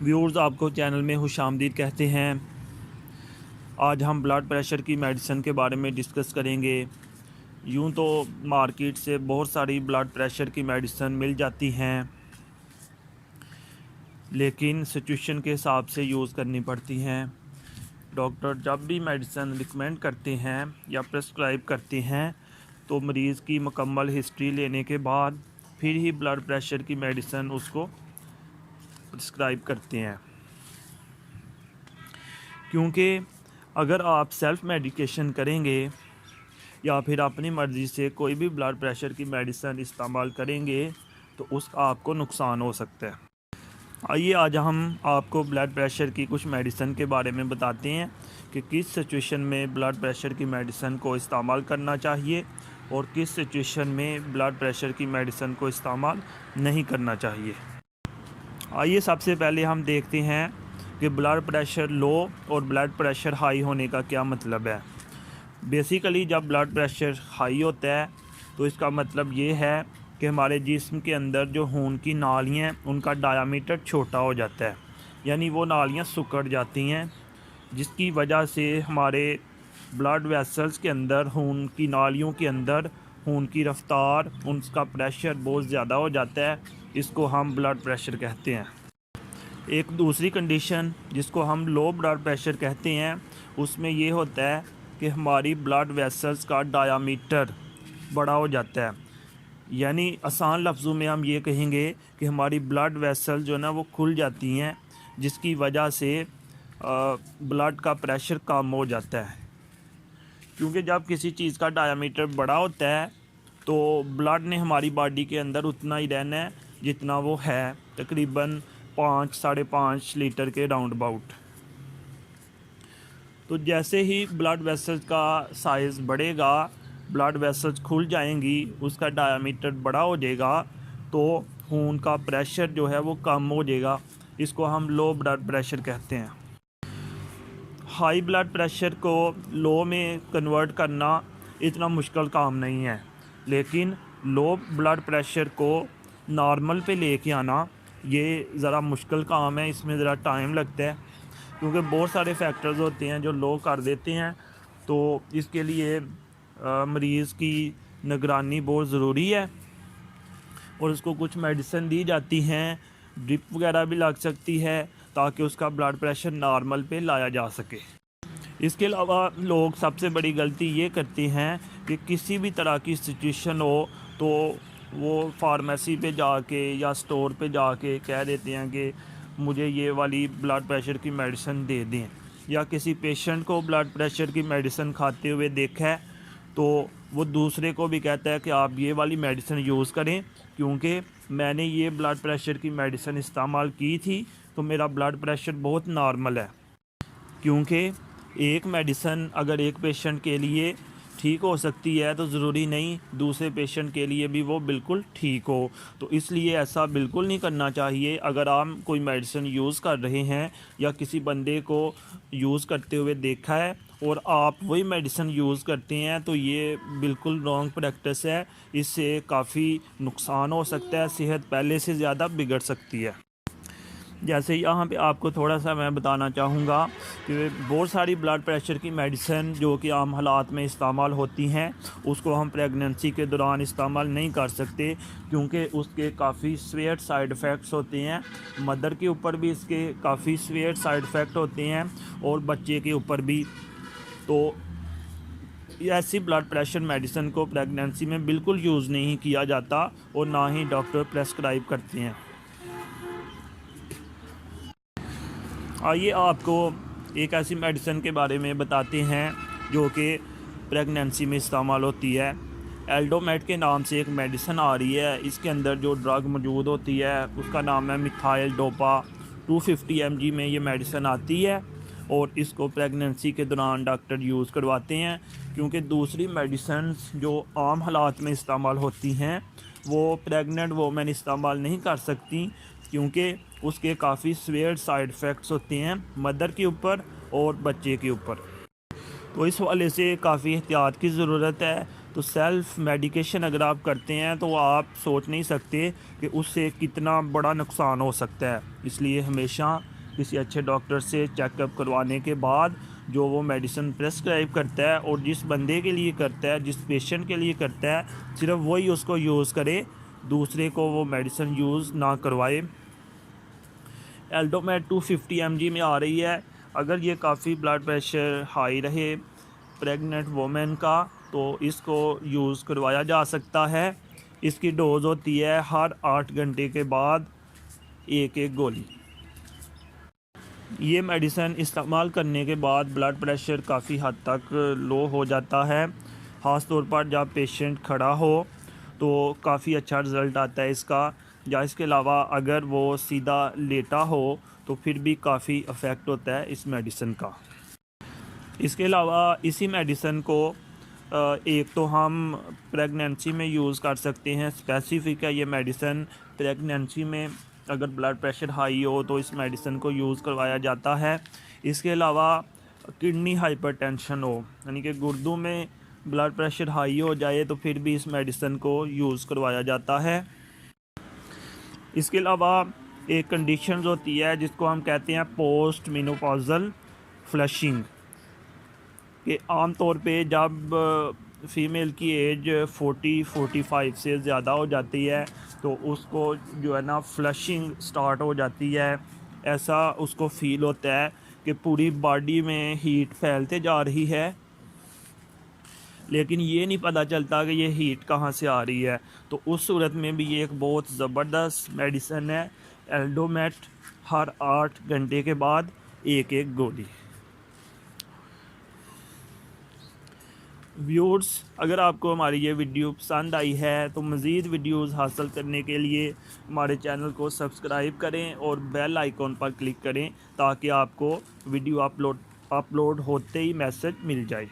Viewers, आपको channel में खुशामदीद कहते हैं। आज हम ब्लड प्रेशर की मेडिसिन के बारे में डिस्कस करेंगे। यूँ तो मार्केट से बहुत सारी ब्लड प्रेशर की मेडिसिन मिल जाती हैं, लेकिन सिचुएशन के हिसाब से यूज़ करनी पड़ती हैं। डॉक्टर जब भी मेडिसिन रिकमेंड करते हैं या प्रेस्क्राइब करते हैं तो मरीज़ की मुकम्मल हिस्ट्री लेने के बाद फिर ही ब्लड प्रेशर की मेडिसिन उसको प्रेस्क्राइब करते हैं। क्योंकि अगर आप सेल्फ़ मेडिकेशन करेंगे या फिर अपनी मर्ज़ी से कोई भी ब्लड प्रेशर की मेडिसिन इस्तेमाल करेंगे तो उसका आपको नुकसान हो सकता है। आइए आज हम आपको ब्लड प्रेशर की कुछ मेडिसिन के बारे में बताते हैं कि किस सिचुएशन में ब्लड प्रेशर की मेडिसिन को इस्तेमाल करना चाहिए और किस सिचुएशन में ब्लड प्रेशर की मेडिसिन को इस्तेमाल नहीं करना चाहिए। आइए सबसे पहले हम देखते हैं कि ब्लड प्रेशर लो और ब्लड प्रेशर हाई होने का क्या मतलब है। बेसिकली जब ब्लड प्रेशर हाई होता है तो इसका मतलब ये है कि हमारे जिस्म के अंदर जो खून की नालियाँ हैं उनका डायामीटर छोटा हो जाता है, यानी वो नालियाँ सिकुड़ जाती हैं, जिसकी वजह से हमारे ब्लड वेसल्स के अंदर खून की नालियों के अंदर खून की रफ़्तार, उनका प्रेशर बहुत ज़्यादा हो जाता है। इसको हम ब्लड प्रेशर कहते हैं। एक दूसरी कंडीशन जिसको हम लो ब्लड प्रेशर कहते हैं, उसमें ये होता है कि हमारी ब्लड वेसल्स का डायामीटर बड़ा हो जाता है। यानी आसान लफ्ज़ों में हम ये कहेंगे कि हमारी ब्लड वेसल जो है ना वो खुल जाती हैं, जिसकी वजह से ब्लड का प्रेशर कम हो जाता है। क्योंकि जब किसी चीज़ का डायामीटर बड़ा होता है तो ब्लड ने हमारी बॉडी के अंदर उतना ही रहना है जितना वो है, तकरीबन 5-5.5 लीटर के राउंड अबाउट। तो जैसे ही ब्लड वेसल्स का साइज़ बढ़ेगा, ब्लड वेसल्स खुल जाएंगी, उसका डायामीटर बड़ा हो जाएगा, तो खून का प्रेशर जो है वो कम हो जाएगा। इसको हम लो ब्लड प्रेशर कहते हैं। हाई ब्लड प्रेशर को लो में कन्वर्ट करना इतना मुश्किल काम नहीं है, लेकिन लो ब्लड प्रेशर को नॉर्मल पे लेके आना ये ज़रा मुश्किल काम है। इसमें ज़रा टाइम लगता है क्योंकि बहुत सारे फैक्टर्स होते हैं जो लो कर देते हैं। तो इसके लिए मरीज़ की निगरानी बहुत ज़रूरी है और उसको कुछ मेडिसिन दी जाती हैं, ड्रिप वगैरह भी लग सकती है ताकि उसका ब्लड प्रेशर नॉर्मल पे लाया जा सके। इसके अलावा लोग सबसे बड़ी गलती ये करते हैं कि किसी भी तरह की सिचुएशन हो तो वो फार्मेसी पे जाके या स्टोर पे जाके कह देते हैं कि मुझे ये वाली ब्लड प्रेशर की मेडिसिन दे दें, या किसी पेशेंट को ब्लड प्रेशर की मेडिसिन खाते हुए देखा है तो वो दूसरे को भी कहता है कि आप ये वाली मेडिसिन यूज़ करें, क्योंकि मैंने ये ब्लड प्रेशर की मेडिसिन इस्तेमाल की थी तो मेरा ब्लड प्रेशर बहुत नॉर्मल है। क्योंकि एक मेडिसिन अगर एक पेशेंट के लिए ठीक हो सकती है तो ज़रूरी नहीं दूसरे पेशेंट के लिए भी वो बिल्कुल ठीक हो। तो इसलिए ऐसा बिल्कुल नहीं करना चाहिए। अगर आप कोई मेडिसिन यूज़ कर रहे हैं या किसी बंदे को यूज़ करते हुए देखा है और आप वही मेडिसिन यूज़ करते हैं तो ये बिल्कुल रॉन्ग प्रैक्टिस है। इससे काफ़ी नुकसान हो सकता है, सेहत पहले से ज़्यादा बिगड़ सकती है। जैसे यहाँ पे आपको थोड़ा सा मैं बताना चाहूँगा कि बहुत सारी ब्लड प्रेशर की मेडिसिन जो कि आम हालात में इस्तेमाल होती हैं उसको हम प्रेगनेंसी के दौरान इस्तेमाल नहीं कर सकते, क्योंकि उसके काफ़ी सीवियर साइड इफ़ेक्ट्स होते हैं। मदर के ऊपर भी इसके काफ़ी सीवियर साइड इफ़ेक्ट होते हैं और बच्चे के ऊपर भी। तो ऐसी ब्लड प्रेशर मेडिसिन को प्रेगनेंसी में बिल्कुल यूज़ नहीं किया जाता और ना ही डॉक्टर प्रेस्क्राइब करते हैं। आइए आपको एक ऐसी मेडिसिन के बारे में बताते हैं जो कि प्रेगनेंसी में इस्तेमाल होती है। एल्डोमेट के नाम से एक मेडिसिन आ रही है। इसके अंदर जो ड्रग मौजूद होती है उसका नाम है मिथाइल डोपा। 250 mg में ये मेडिसिन आती है और इसको प्रेगनेंसी के दौरान डॉक्टर यूज़ करवाते हैं, क्योंकि दूसरी मेडिसिन जो आम हालात में इस्तेमाल होती हैं वो प्रेग्नेंट वोमेन इस्तेमाल नहीं कर सकती, क्योंकि उसके काफ़ी सीवियर साइड इफ़ेक्ट्स होते हैं मदर के ऊपर और बच्चे के ऊपर। तो इस वाले से काफ़ी एहतियात की ज़रूरत है। तो सेल्फ़ मेडिकेशन अगर आप करते हैं तो आप सोच नहीं सकते कि उससे कितना बड़ा नुकसान हो सकता है। इसलिए हमेशा किसी अच्छे डॉक्टर से चेकअप करवाने के बाद जो वो मेडिसिन प्रेस्क्राइब करता है और जिस बंदे के लिए करता है, जिस पेशेंट के लिए करता है, सिर्फ वही उसको यूज़ करे, दूसरे को वो मेडिसिन यूज़ ना करवाए। एल्डोमेट 250 mg में आ रही है। अगर ये काफ़ी ब्लड प्रेशर हाई रहे प्रेग्नेंट वोमेन का तो इसको यूज़ करवाया जा सकता है। इसकी डोज़ होती है हर 8 घंटे के बाद एक गोली। ये मेडिसिन इस्तेमाल करने के बाद ब्लड प्रेशर काफ़ी हद तक लो हो जाता है, ख़ास तौर पर जब पेशेंट खड़ा हो तो काफ़ी अच्छा रिज़ल्ट आता है इसका। या इसके अलावा अगर वो सीधा लेटा हो तो फिर भी काफ़ी इफ़ेक्ट होता है इस मेडिसिन का। इसके अलावा इसी मेडिसिन को एक तो हम प्रेगनेंसी में यूज़ कर सकते हैं, स्पेसिफ़िक है ये मेडिसिन प्रेगनेंसी में। अगर ब्लड प्रेशर हाई हो तो इस मेडिसिन को यूज़ करवाया जाता है। इसके अलावा किडनी हाइपरटेंशन हो, यानी कि गुर्दों में ब्लड प्रेशर हाई हो जाए तो फिर भी इस मेडिसिन को यूज़ करवाया जाता है। इसके अलावा एक कंडीशन होती है जिसको हम कहते हैं पोस्ट मेनोपॉज़ल फ्लशिंग, कि आम तौर पे जब फ़ीमेल की एज 40-45 से ज़्यादा हो जाती है तो उसको जो है ना फ्लशिंग स्टार्ट हो जाती है। ऐसा उसको फ़ील होता है कि पूरी बॉडी में हीट फैलते जा रही है, लेकिन ये नहीं पता चलता कि ये हीट कहाँ से आ रही है। तो उस सूरत में भी ये एक बहुत ज़बरदस्त मेडिसिन है, एल्डोमेट, हर 8 घंटे के बाद एक गोली। व्यूअर्स, अगर आपको हमारी ये वीडियो पसंद आई है तो मज़ीद वीडियोज़ हासिल करने के लिए हमारे चैनल को सब्सक्राइब करें और बेल आइकॉन पर क्लिक करें ताकि आपको वीडियो अपलोड होते ही मैसेज मिल जाए।